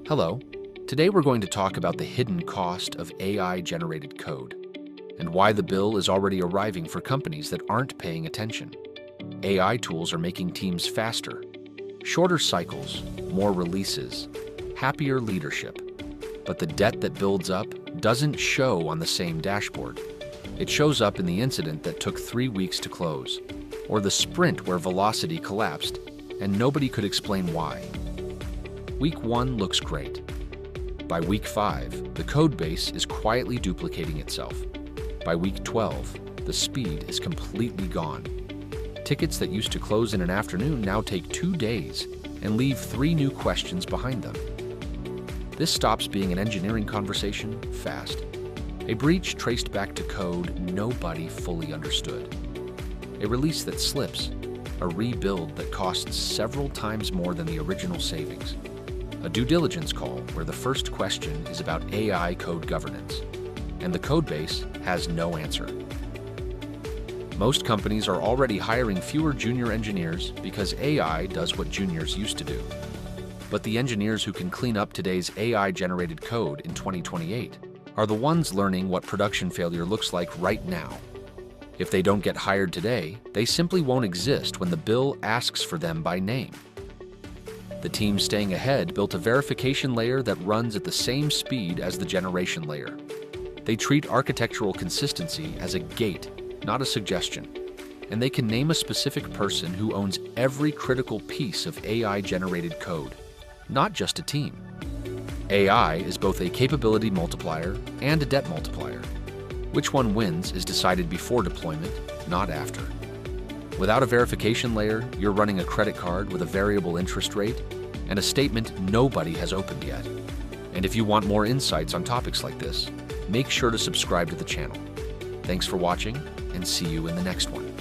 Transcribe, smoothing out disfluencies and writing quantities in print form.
Hello. Today we're going to talk about the hidden cost of AI-generated code and why the bill is already arriving for companies that aren't paying attention. AI tools are making teams faster, shorter cycles, more releases, happier leadership. But the debt that builds up doesn't show on the same dashboard. It shows up in the incident that took 3 weeks to close, or the sprint where velocity collapsed and nobody could explain why. Week 1 looks great. By week 5, the code base is quietly duplicating itself. By week 12, the speed is completely gone. Tickets that used to close in an afternoon now take 2 days and leave 3 new questions behind them. This stops being an engineering conversation fast. A breach traced back to code nobody fully understood. A release that slips. A rebuild that costs several times more than the original savings. A due diligence call where the first question is about AI code governance, and the codebase has no answer. Most companies are already hiring fewer junior engineers because AI does what juniors used to do. But the engineers who can clean up today's AI-generated code in 2028 are the ones learning what production failure looks like right now. If they don't get hired today, they simply won't exist when the bill asks for them by name. The team staying ahead built a verification layer that runs at the same speed as the generation layer. They treat architectural consistency as a gate, not a suggestion. And they can name a specific person who owns every critical piece of AI-generated code, not just a team. AI is both a capability multiplier and a debt multiplier. Which one wins is decided before deployment, not after. Without a verification layer, you're running a credit card with a variable interest rate and a statement nobody has opened yet. And if you want more insights on topics like this, make sure to subscribe to the channel. Thanks for watching, and see you in the next one.